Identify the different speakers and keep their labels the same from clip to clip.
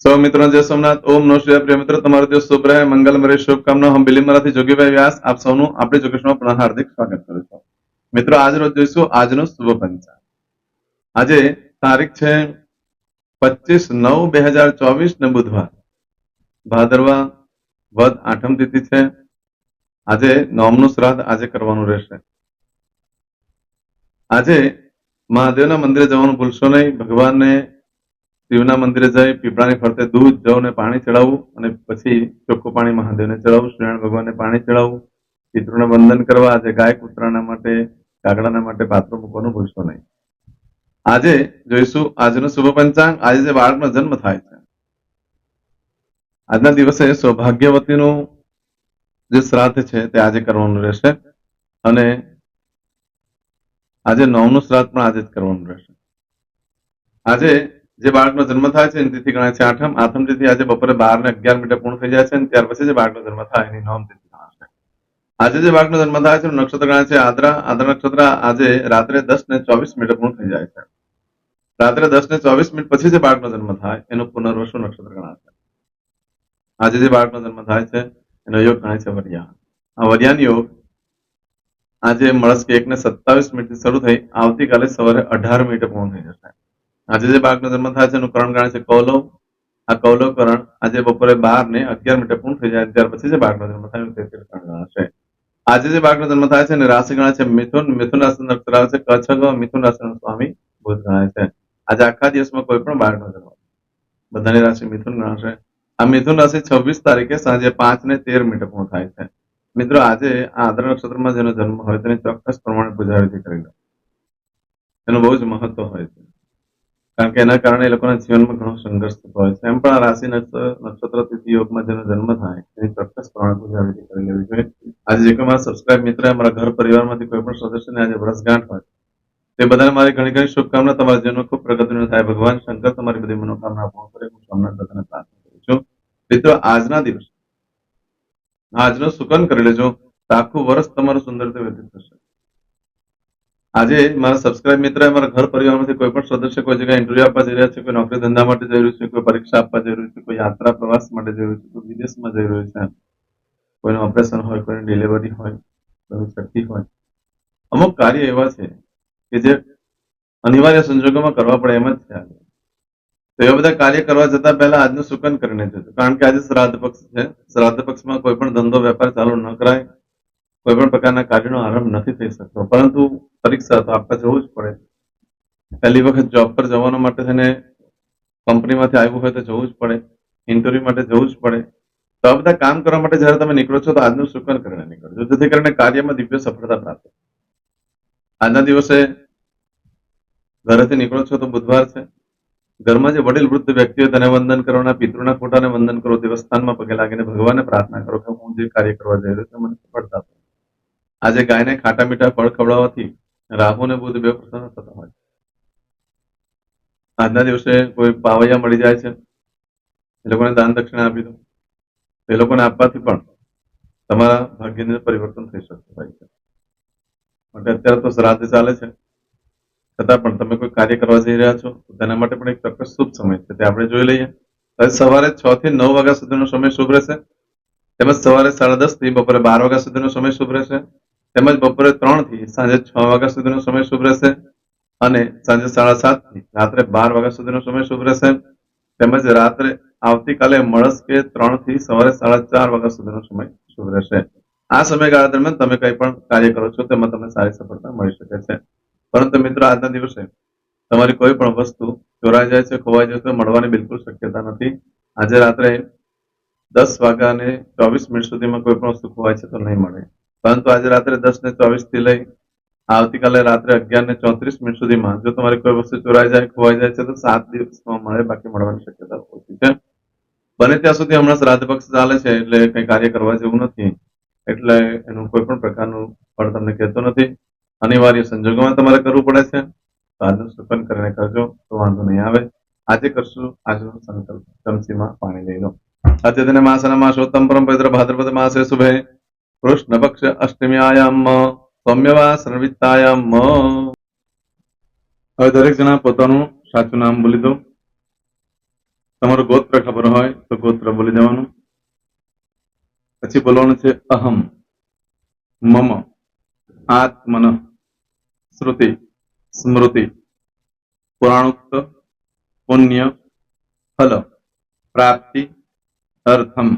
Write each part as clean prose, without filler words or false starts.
Speaker 1: સૌ મિત્રો જય સોમનાથ. ઓમ નમઃ શિવાય. પ્રિય મિત્રો, તમારો દિવસ શુભ રહે, મંગલમય રહે, શુભકામના. હું બિલીમરાથી જોગીભાઈ વ્યાસ આપ સૌનું આપણી જોગેશમાં પુનઃ હાર્દિક સ્વાગત કરું છું. મિત્રો, આજ રોજ જોઈશું આજનો શુભ પંચાંગ. આજે તારીખ છે 25/9/2024 ને બુધવાર, ભાદરવા વદ આઠમ તિથિ છે. આજે નોમનું શ્રાદ્ધ આજે કરવાનું રહેશે. આજે મહાદેવના મંદિરે જવાનું ભૂલશો નહીં. ભગવાનને શિવના મંદિરે જઈ પીપળાની ફરતે દૂધ જવ ને પાણી ચડાવવું અને પછી ચોખ્ખું પાણી મહાદેવને ચડાવવું, સૂર્યનારાયણ ભગવાનને પાણી ચડાવવું, પિતૃને વંદન કરવા. આજે ગાય કૂતરાના માટે કાગડાના માટે પાત્ર મૂકવાનું ભૂલશો નહીં. આજે જોઈશું આજનો શુભ પંચાંગ. આજે જે બાળકનો જન્મ થાય છે, આજના દિવસે સૌભાગ્યવતીનું જે શ્રાદ્ધ છે તે આજે કરવાનું રહેશે અને આજે નવમનું શ્રાદ્ધ પણ આજે જ કરવાનું રહેશે. આજે જે બાળકનો જન્મ થાય છે એની તિથિ ગણાય છે આઠમ. આઠમ તિથિ આજે બપોરે 12:11 પૂર્ણ થઈ જાય છે અને ત્યાર પછી જે બાળકનો જન્મ થાય એની નોમ તિથિ ગણાશે. આજે જે બાળકનો જન્મ થાય છે એનું નક્ષત્ર ગણાય છે આદ્રા. આદ્રા નક્ષત્ર આજે રાત્રે 10:24 પૂર્ણ થઈ જાય છે. રાત્રે 10:24 પછી જે બાળકનો જન્મ થાય એનું પુનર્વસુ નક્ષત્ર ગણાશે. આજે જે બાળકનો જન્મ થાય છે એનો યોગ ગણાય છે વરિયાન. આ વરિયાન યોગ આજે મળસ્કે 1:27 શરૂ થઈ આવતીકાલે સવારે 18 પૂર્ણ થઈ જશે. આજે જે બાળકનો જન્મ થાય છે એનું કરણ ગણાય છે કૌલવ. આ કૌલવ કરણ આજે બપોરે 12:11 પૂર્ણ થઈ જાય ત્યાર પછી જે બાળકનો જન્મ થાય એનું તેત્રીસ કરણ ગણાશે. આજે જે બાળકનો જન્મ થાય છે એની રાશિ ગણાય છે મિથુન. મિથુન રાશિ નક્ષત્ર આવે છે કચ્છ. મિથુન રાશિનો સ્વામી બુધ ગણાય છે. આજે આખા દિવસમાં કોઈ પણ બાળકનો જન્મ બધાની રાશિ મિથુન ગણાશે. આ મિથુન રાશિ 26 તારીખે સાંજે 5:13 પૂર્ણ થાય છે. મિત્રો, આજે આ આદ્રા નક્ષત્રમાં જેનો જન્મ હોય તેની ચોક્કસ પ્રમાણે પૂજા વિધિ કરી લો. એનું બહુ જ મહત્વ હોય છે, કારણ કે એના કારણે એ લોકોના જીવનમાં ઘણો સંઘર્ષ થતો હોય છે. એમ પણ આ રાશિ નક્ષત્ર તિથિ યોગમાં જેનો જન્મ થાય એની ચોક્કસ પ્રમાણે પૂજા વિધિ કરી લેવી જોઈએ. આજે જે કોઈ મારા સબસ્ક્રાઇબ મિત્ર, અમારા ઘર પરિવારમાંથી કોઈ પણ સદસ્યને આજે વર્ષગાંઠ હોય તે બધાને મારી ઘણી ઘણી શુભકામના. તમારા જીવનમાં ખૂબ પ્રગતિનું થાય. ભગવાન શંકર તમારી બધી મનોકામના પૂર્ણ કરે. હું સોમનાથ દાદાને પ્રાર્થના કરું છું. મિત્રો, આજના દિવસ આજનો સુકન કરી લેજો તો આખું વર્ષ તમારું સુંદર રીતે વ્યતીત થશે. આજે મારા સબસ્ક્રાઇબ મિત્ર, મારા ઘર પરિવારમાંથી કોઈ પણ સદસ્ય કોઈ જગ્યાએ ઇન્ટરવ્યુ આપવા જઈ રહ્યા છે, કોઈ નોકરી ધંધા માટે જઈ રહ્યું છે, કોઈ પરીક્ષા આપવા જઈ રહ્યું છે, કોઈ યાત્રા પ્રવાસ માટે જઈ રહ્યું છે, કોઈ વિદેશમાં જઈ રહ્યું છે, કોઈનું ઓપરેશન હોય, કોઈની ડિલિવરી હોય, કોઈનું છઠ્ઠી હોય, અમુક કાર્ય એવા છે કે જે અનિવાર્ય સંજોગોમાં કરવા પડે એમ જ છે. આજે તો એવા બધા કાર્ય કરવા જતા પહેલા આજનું સુકન કરીને જજો, કારણ કે આજે શ્રાદ્ધ પક્ષ છે. શ્રાદ્ધ પક્ષમાં કોઈ પણ ધંધો વેપાર ચાલુ ન કરાય, કોઈ પણ પ્રકારના કાર્યનો આરંભ નથી થઈ શકતો. પરંતુ પરીક્ષા તો આપવા જવું જ પડે. પહેલી વખત જોબ પર જવા માટે થઈને કંપનીમાંથી આવ્યું હોય તો જવું જ પડે, ઇન્ટરવ્યુ માટે જવું જ પડે. તો આ બધા કામ કરવા માટે જયારે તમે નીકળો છો તો આજનું સુકન કરીને નીકળજો, જેથી કરીને કાર્યમાં દિવ્ય સફળતા પ્રાપ્ત. આજના દિવસે ઘરેથી નીકળો છો તો બુધવાર છે. ઘરમાં જે વડીલ વૃદ્ધ વ્યક્તિઓ તેને વંદન કરવાના, પિતૃના ફોટાને વંદન કરો, દેવસ્થાનમાં પગે લાગીને ભગવાનને પ્રાર્થના કરો કે હું જે કાર્ય કરવા જઈ રહ્યો છું મને સફળતા આપો. આજે ગાયને ખાટા મીઠા ફળ ખવડાવવાથી રાહુ અને બુધ બે પ્રસન્ન થતા હોય. આજના દિવસે કોઈ પાવૈયા મળી જાય છે, એ લોકોને દાન દક્ષિણા આપી દો. એ લોકોને આપવાથી પણ તમારા ભાગ્યને પરિવર્તન થઈ શકતું હોય છે. માટે અત્યારે તો શ્રાદ્ધ ચાલે છે, છતાં પણ તમે કોઈ કાર્ય કરવા જઈ રહ્યા છો તો તેના માટે પણ એક ચોક્કસ શુભ સમય છે, તે આપણે જોઈ લઈએ. સવારે 6 થી 9 વાગ્યા સુધીનો સમય શુભ રહેશે, તેમજ સવારે 10:30 થી બપોરે 12 વાગ્યા સુધીનો સમય શુભ રહેશે, તેમજ બપોરે 3 થી સાંજે 6 વાગ્યા સુધીનો સમય શુભ રહેશે અને સાંજે 7:30 થી રાત્રે 12 વાગ્યા સુધીનો સમય શુભ રહેશે, તેમજ રાત્રે આવતીકાલે મળસ્કે 3 થી સવારે 4:30 વાગ્યા સુધીનો સમય શુભ રહેશે. આ સમયગાળા દરમિયાન તમે કંઈ પણ કાર્ય કરો છો તેમાં તમને સારી સફળતા મળી શકે છે. પરંતુ મિત્રો, આજના દિવસે તમારી કોઈ પણ વસ્તુ ચોરાઈ જાય છે, ખોવાઈ જાય છે, મળવાની બિલકુલ શક્યતા નથી. આજે રાત્રે 10:24 સુધીમાં કોઈ પણ વસ્તુ ખોવાય છે તો નહીં મળે, પરંતુ આજે રાત્રે 10:24 થી લઈ આવતીકાલે રાત્રે 11:34 સુધીમાં જો તમારી કોઈ વસ્તુ ચોરાઈ જાય, ખોવાઈ જાય છે તો 7 દિવસમાં મળે, બાકી મળવાની શક્યતા ઓછી છે. બને ત્યાં સુધી હમણાં શ્રાદ્ધ પક્ષ ચાલે છે એટલે કંઈ કાર્ય કરવા જેવું નથી, એટલે એનું કોઈ પણ પ્રકારનું ફળ તમને કહેતો નથી. અનિવાર્ય સંજોગોમાં તમારે કરવું પડે છે તો આજનું સુકન કરીને કરજો તો વાંધો નહીં આવે. આજે કરશું આજનો સંકલ્પ. ચમચીમાં પાણી લઈ લો. આજે તેને માસના માસોત્તમ પરમ પવિત્ર ભાદ્રપદ માસે શુભે કૃષ્ણ પક્ષ અષ્ટમીયાયામ સૌમ્યવા સંવિત્તાયામ. હવે દરેક જણા પોતાનું સાચું નામ બોલી દો. તમારું ગોત્ર ખબર હોય તો ગોત્ર બોલી દેવાનું. પછી બોલવાનું છે અહમ, મમ, આત્મન, શ્રુતિ, સ્મૃતિ, પુરાણોક્ત, પુણ્ય, ફલ, પ્રાપ્તિ, અર્થમ,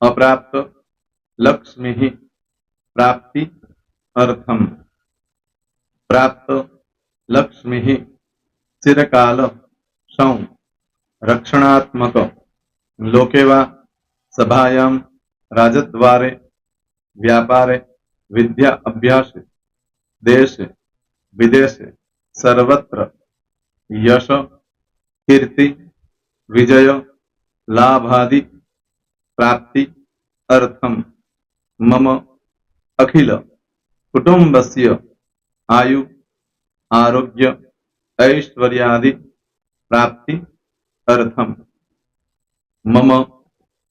Speaker 1: અપ્રાપ્ત, લક્ષ્મી, પ્રાપ્તિ, અર્થમ, પ્રાપ્ત, લક્ષ્મી, ચિરકાલ, સૌ, રક્ષણાત્મક, લોકેવા, સભાયામ, રાજદ્વારે, વ્યાપારે, વિદ્યા અભ્યાસે, દેશે, વિદેશે, સર્વત્ર, યશ, કીર્તિ, વિજય, લાભાદि, પ્રાપ્તિ, અર્થમ, મમ, અખિલ, કુટુંબસ્ય, આયુ, આરોગ્ય, ऐश्वर्यादि, प्राप्ति, अर्थम, मम,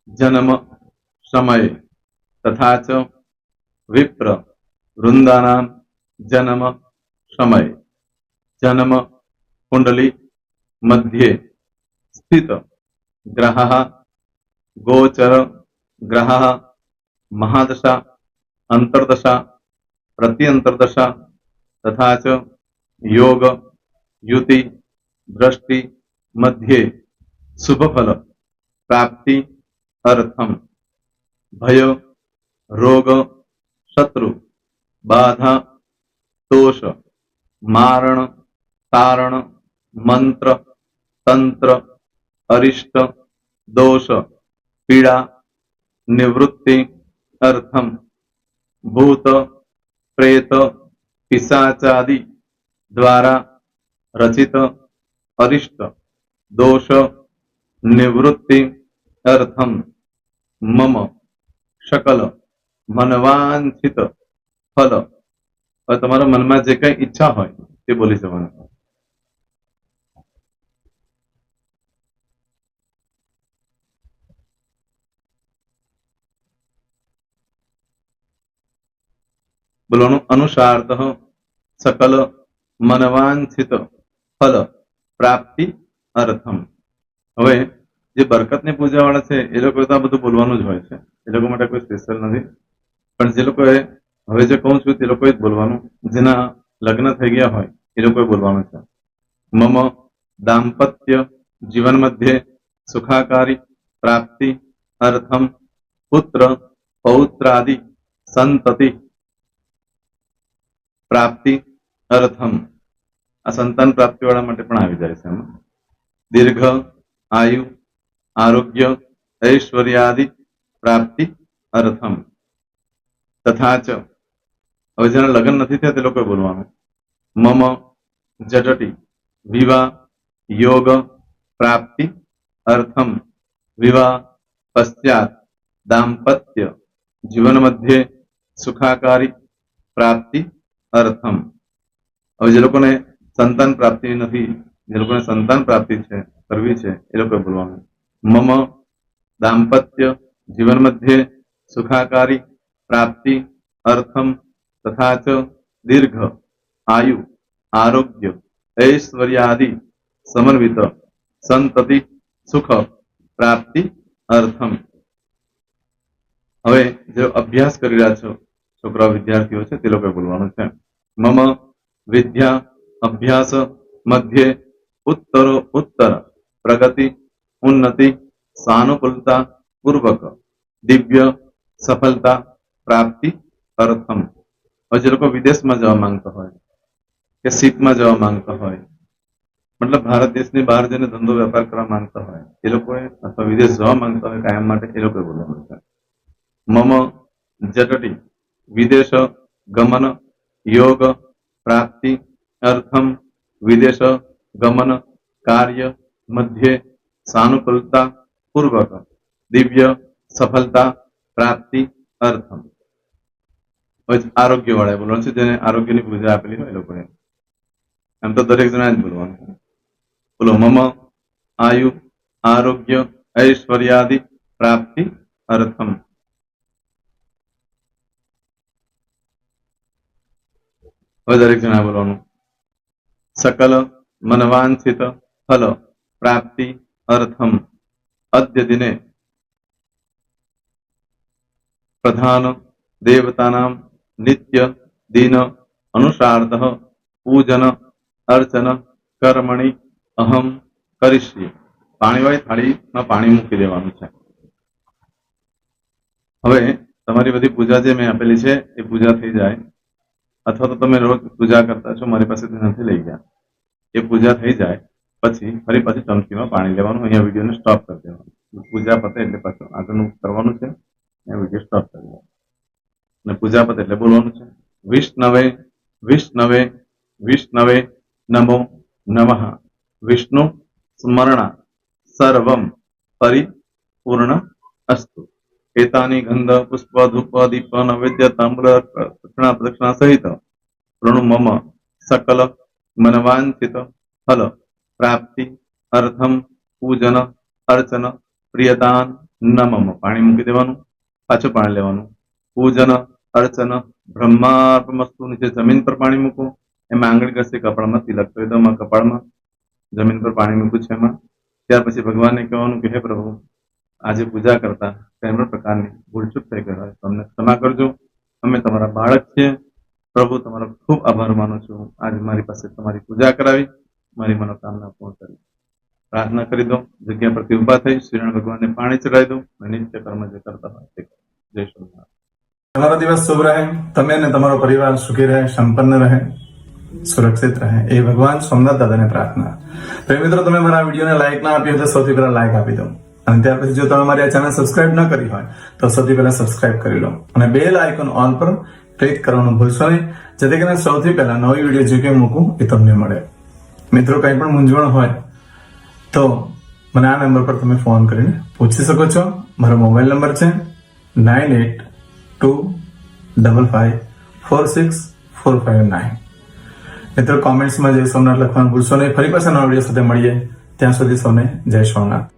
Speaker 1: जन्म, समय, तथा च विप्र, वृंदानां, जन्म, समय, जन्म, कुंडली, मध्ये, स्थित, ग्रहः, गोचर, ग्रहः, महादशा, अंतर्दशा, प्रत्यंतर्दशा, तथा च योग, युति, दृष्टि, मध्ये, शुभ फल, प्राप्ति, अर्थम, भय, रोग, शत्रु, बाधा, दोष, मारण, तारण, मंत्र, तंत्र, अरिष्ट, दोष, पीड़ा, निवृत्ति, अर्थम, भूत, प्रेत, पिशाचादि द्वारा रचित अरिष्ट, दोष, निवृत्ति, अर्थम, मम, सकल, मनवांछित फल. હવે તમારા મનમાં જે કઈ ઈચ્છા હોય તે બોલી જવાનું. બોલવાનું અનુસાર્થ સકલ મનવાંછિત ફલ પ્રાપ્તિ અર્થમ. હવે જે બરકતની પૂજા વાળા છે એ લોકો તો આ બધું બોલવાનું જ હોય છે, એ લોકો માટે કોઈ સ્પેશિયલ નથી. પણ જે લોકોએ હવે જે કહું છું તે લોકોએ જ બોલવાનું, જેના લગ્ન થઈ ગયા હોય એ લોકોએ બોલવાનું છે. મમ દાંપત્ય જીવન મધ્યે સુખાકારી પ્રાપ્તિ અર્થમ પુત્ર પૌત્રાદિ સંતતિ પ્રાપ્તિ અર્થમ. આ સંતાન પ્રાપ્તિ વાળા માટે પણ આવી જાય છે એમાં. દીર્ઘ આયુ આરોગ્ય ઐશ્વર્યાદિ પ્રાપ્તિ અર્થમ. તથા ચ, હવે જેના લગ્ન નથી થયા તે લોકોએ બોલવાનું. મમ જટટી વિવાહ યોગ પ્રાપ્તિ અર્થમ વિવાહ પશ્ચાત દાંપત્ય જીવન મધ્યે સુખાકારી પ્રાપ્તિ અર્થમ. હવે જે લોકોને સંતાન પ્રાપ્તિ નથી, જે લોકોને સંતાન પ્રાપ્તિ છે કરવી છે એ લોકોએ બોલવાનું. મમ દાંપત્ય જીવન મધ્યે સુખાકારી પ્રાપ્તિ અર્થમ તથા ચ દીર્ઘ આયુ આરોગ્ય ऐश्वर्यादि समन्वित संतति सुख प्राप्ति अर्थम. હવે જે અભ્યાસ કરી રહ્યા છો છોકરાઓ વિદ્યાર્થીઓ છે તે લોકોએ બોલવાનું છે. મમ વિદ્યા અભ્યાસ મધ્યે ઉત્તરો ઉત્તર પ્રગતિ ઉન્નતિ સાનુકૂલતા પૂર્વક દિવ્ય સફળતા પ્રાપ્તિ અર્થમ. હવે જે લોકો વિદેશમાં જવા માંગતા હોય કે શીપમાં જવા માંગતા હોય, મતલબ ભારત દેશની બહાર જઈને ધંધો વેપાર કરવા માંગતા હોય એ લોકોએ, અથવા વિદેશ જવા માંગતા હોય કાયમ માટે, એ લોકોએ બોલવાનું છે. મમ જટટી વિદેશ ગમન યોગ પ્રાપ્તિ અર્થમ વિદેશ ગમન કાર્ય મધ્યે સાનુકૂલતા પૂર્વક દિવ્ય સફળતા પ્રાપ્તિ અર્થમ. આરોગ્ય વાળા બોલવાનું છે, જેને આરોગ્યની પૂજા આપેલી હોય એ લોકોએ. એમ તો દરેક જણા જ બોલવાનું. બોલો મમ આયુ આરોગ્ય ऐश्वर्यादि प्राप्ति अर्थम. હવે દરેક જણા બોલવાનું. સકલ મનવાંછિત ફલ પ્રાપ્તિ अर्थम अद्य दिने प्रधान देवतानां नित्य दिन अनुसारतः पूजन अर्चन कर्मणि अहम करिष्ये। पाણીવાળી થાળીમાં પાણી મૂકી દેવાનું છે. હવે તમારી બધી પૂજા જે મેં આપેલી છે એ પૂજા થઈ જાય, અથવા તો તમે રોજ પૂજા કરતા છો, મારી પાસેથી નથી લઈ ગયા, એ પૂજા થઈ જાય પછી ફરી પાછી ચમચીમાં પાણી લેવાનું. અહીંયા વિડીયોને સ્ટોપ કરી દેવાનું. પૂજા પતે એટલે પાછું આગળનું કરવાનું છે. અહીંયા વિડીયો સ્ટોપ કરી દેવાનો અને પૂજા પતે એટલે બોલવાનું છે વિષ્ણવે વિષ્ણવે વિષ્ણવે નમો નમઃ વિષ્ણુ સ્મરણા સર્વમ પરિપૂર્ણ અસ્તુ. एतानि गंध पुष्प धूप दीप नैवेद्य ताम्र दक्षिणा प्रदक्षिणा सहित प्रणु मम सकल मनवांचित फल प्राप्ति अर्थम पूजन अर्चन प्रियदान न मम. पाणी मूकी देवानुं, पाछुं पाणी लेवानुं. पूजन अर्चन ब्रह्मार्पणमस्तु. नीचे जमीन पर पाणी मूको, एमां आंगળી ઘસી કપાળમાં તિલક કરી દો. કપાળમાં જમીન પર પાણી મૂક્યું છે એમાં. ત્યાર પછી ભગવાનને કહેવાનું કે હે પ્રભુ, આજે પૂજા કરતા કઈ પણ પ્રકારની ભૂલચૂક થઈ ગઈ હોય તો અમને ક્ષમા કરજો. અમે તમારા બાળક છીએ. પ્રભુ, તમારો ખૂબ આભાર માનું છું. આજે મારી પાસે તમારી પૂજા કરાવી, મારી મનોકામના પૂર્ણ કરી. પ્રાર્થના કરી દો. જગ્યા પરથી ઉભા થઈ શ્રીનારાયણ ભગવાનને પાણી ચડાવી દો અને નિત્ય કર્મ જે કરતા હોય તે કરો. જય શ્રી.
Speaker 2: તમારો દિવસ શુભ રહે. તમે અને તમારો પરિવાર સુખી રહે, સંપન્ન રહે, સુરક્ષિત રહે, એ ભગવાન સોમનાથ દાદાને પ્રાર્થના. તો મિત્રો, તમે મારા વિડીયોને લાઈક ના આપી હોય તો સૌથી પહેલા લાઈક આપી દો. અને ત્યાર પછી જો તમે મારી આ ચેનલ સબસ્ક્રાઇબ ન કરી હોય તો સૌથી પહેલા સબસ્ક્રાઇબ કરી લો અને બેલ આઇકોન ઓલ પર ક્લિક કરવાનું ભૂલશો નહીં, જેથી કરીને સૌથી પહેલા નવી વિડીયો જે કંઈ મૂકું એ તમને મળે. મિત્રો, કંઈ પણ મૂંઝવણ હોય તો મને આ નંબર પર તમે ફોન કરીને પૂછી શકો છો. મારો મોબાઈલ નંબર છે 9825546459. મિત્રો, કોમેન્ટ્સમાં જય સોમનાથ લખવાનું ભૂલશો નહીં. ફરી પાછા નવા વિડીયો સાથે મળીએ. ત્યાં સુધી સૌને જય સોમનાથ.